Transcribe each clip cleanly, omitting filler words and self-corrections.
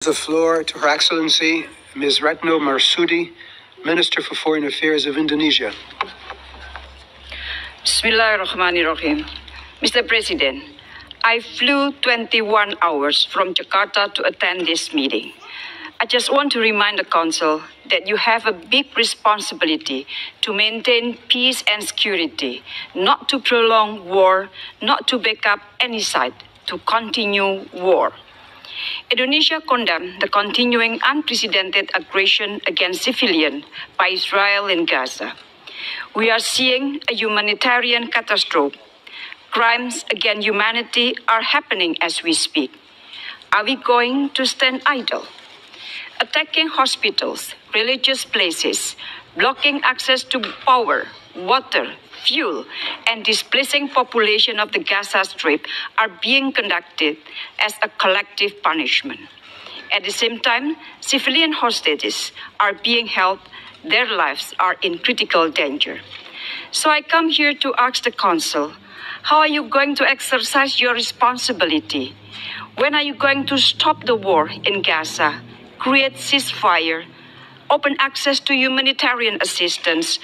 The floor to Her Excellency, Ms. Retno Marsudi, Minister for Foreign Affairs of Indonesia. Bismillahirrahmanirrahim. Mr. President, I flew 21 hours from Jakarta to attend this meeting. I just want to remind the Council that you have a big responsibility to maintain peace and security, not to prolong war, not to back up any side, to continue war. Indonesia condemned the continuing unprecedented aggression against civilians by Israel in Gaza. We are seeing a humanitarian catastrophe. Crimes against humanity are happening as we speak. Are we going to stand idle? Attacking hospitals, religious places, blocking access to power, water, fuel, and displacing population of the Gaza Strip are being conducted as a collective punishment. At the same time, civilian hostages are being held. Their lives are in critical danger. So I come here to ask the Council, how are you going to exercise your responsibility? When are you going to stop the war in Gaza, create ceasefire, open access to humanitarian assistance,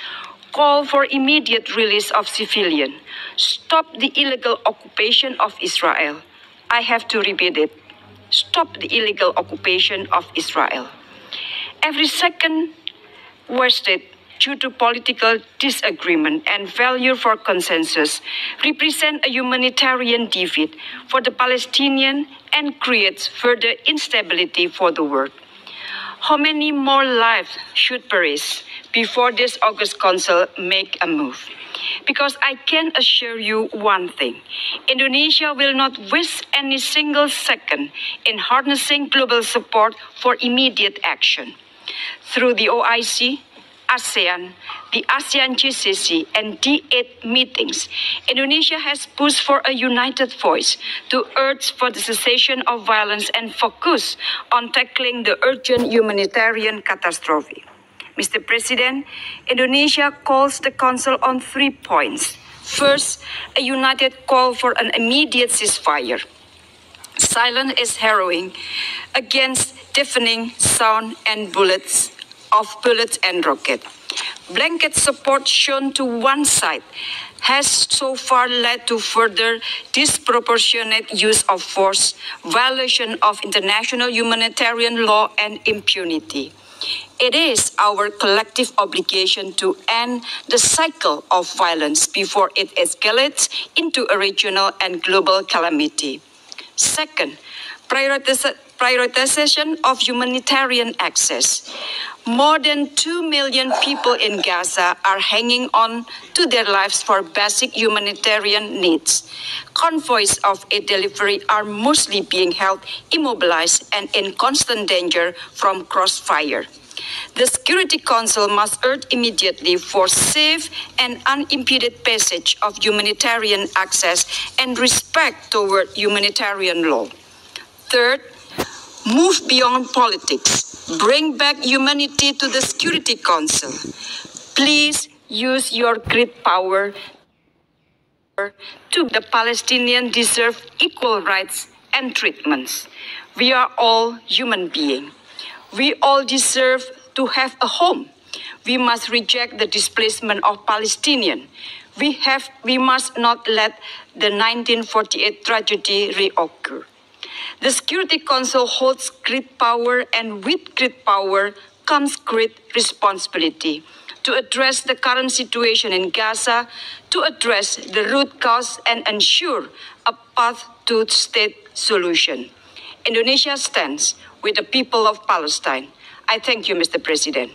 call for immediate release of civilians, stop the illegal occupation of Israel? I have to repeat it. Stop the illegal occupation of Israel. Every second wasted due to political disagreement and failure for consensus represent a humanitarian defeat for the Palestinians and creates further instability for the world. How many more lives should perish before this August Council make a move? Because I can assure you one thing, Indonesia will not waste any single second in harnessing global support for immediate action. Through the OIC, ASEAN, the ASEAN GCC, and D8 meetings, Indonesia has pushed for a united voice to urge for the cessation of violence and focus on tackling the urgent humanitarian catastrophe. Mr. President, Indonesia calls the Council on 3 points. First, a united call for an immediate ceasefire. Silence is harrowing against deafening sound and bullets and rockets. Blanket support shown to one side has so far led to further disproportionate use of force, violation of international humanitarian law, and impunity. It is our collective obligation to end the cycle of violence before it escalates into a regional and global calamity. Second, prioritization of humanitarian access. More than 2 million people in Gaza are hanging on to their lives for basic humanitarian needs. Convoys of aid delivery are mostly being held immobilized and in constant danger from crossfire. The Security Council must urge immediately for safe and unimpeded passage of humanitarian access and respect toward humanitarian law. Third, move beyond politics. Bring back humanity to the Security Council. Please use your great power to the Palestinians deserve equal rights and treatments. We are all human beings. We all deserve to have a home. We must reject the displacement of Palestinians. We must not let the 1948 tragedy reoccur. The Security Council holds great power, and with great power comes great responsibility to address the current situation in Gaza, to address the root cause and ensure a path to state solution. Indonesia stands with the people of Palestine. I thank you, Mr. President.